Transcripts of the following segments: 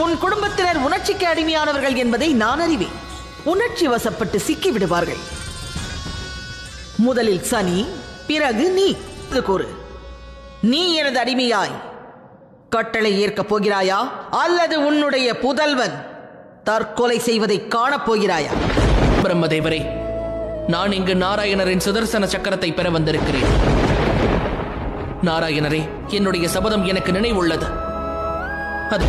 உன் குடும்பத்தினர் உணர்ச்சிக்கு அடிமையானவர்கள் என்பதை நான் அறிவேன். உணர்ச்சி வசப்பட்டு சிக்கி விடுவார்கள். முதலில் சனி, பிறகு நீ. கூறு, நீ எனது அடிமையாய் கட்டளை ஏற்கப் போகிறாயா, அல்லது உன்னுடைய புதல்வன் தற்கொலை செய்வதை காணப் போகிறாயா? பிரம்மதேவரே, நான் இங்கு நாராயணரின் சுதர்சன சக்கரத்தை பெற வந்திருக்கிறேன். நாராயணரே, என்னுடைய சபதம் எனக்கு நினைவுள்ளது. அது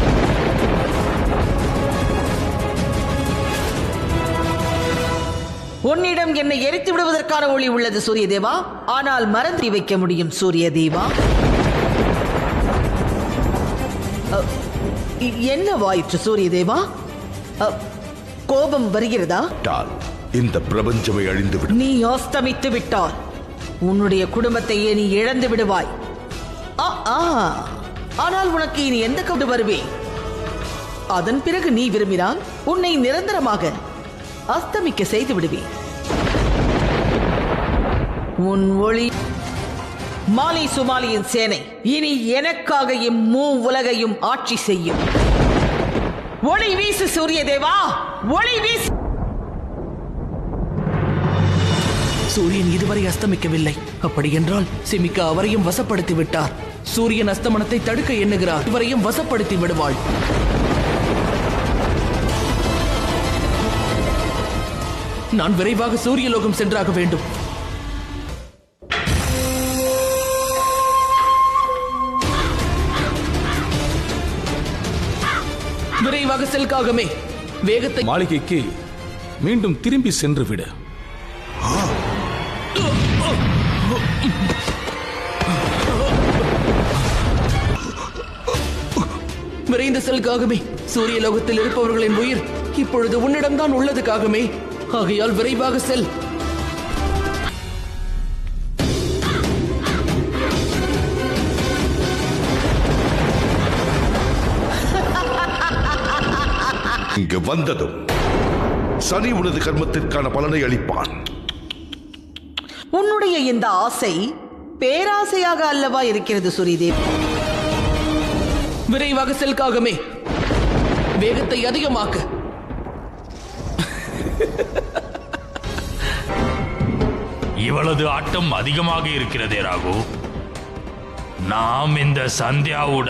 உன்னிடம் என்னை எரித்து விடுவதற்கான ஒளி உள்ளது சூரிய தேவா. ஆனால் மறந்து வைக்க முடியும் சூரிய தேவா. என்ன வாயிற்று சூரிய தேவா? கோபம் வருகிறதா? இந்த பிரபஞ்சமே அழிந்துவிடும். நீ அஸ்தமித்து விட்டால் உன்னுடைய குடும்பத்தையே நீ இழந்து விடுவாய். ஆனால் உனக்கு இனி எந்த கவுடு வருவேன். அதன் பிறகு நீ விரும்பினால் உன்னை நிரந்தரமாக அஸ்தமிக்க செய்து விடுவேன். உன் ஒளி மாலை சுமாலியின் சேனை இனி எனக்காக இம்மூ உலகையும் ஆட்சி செய்யும். ஒளி வீசு சூரிய தேவா, ஒளி வீசு. சூரியன் இதுவரை அஸ்தமிக்கவில்லை. அப்படி என்றால் சிமிகா அவரையும் வசப்படுத்தி விட்டார். சூரியன் அஸ்தமனத்தை தடுக்க எண்ணுகிறார். இவரையும் வசப்படுத்தி விடுவாள். நான் விரைவாக சூரியலோகம் சென்றாக வேண்டும். விரைவாக செல்காகமே, வேகத்தை. மாளிகைக்கு மீண்டும் திரும்பி சென்று விடு. விரைந்து செல்காகமே. சூரியலோகத்தில் இருப்பவர்களின் உயிர் இப்பொழுது உன்னிடம்தான் உள்ளது காகமே. ஆகையால் விரைவாக செல். இங்கு வந்ததும் சனி உனது கர்மத்திற்கான பலனை அளிப்பான். உன்னுடைய இந்த ஆசை பேராசையாக அல்லவா இருக்கிறது சூரியதேவ்? விரைவாக செல்காகமே, வேகத்தை அதிகமாக்கு. இவளது ஆட்டம் அதிகமாக இருக்கிறதே ராகு. நாம் இந்த சந்தியாவுடன்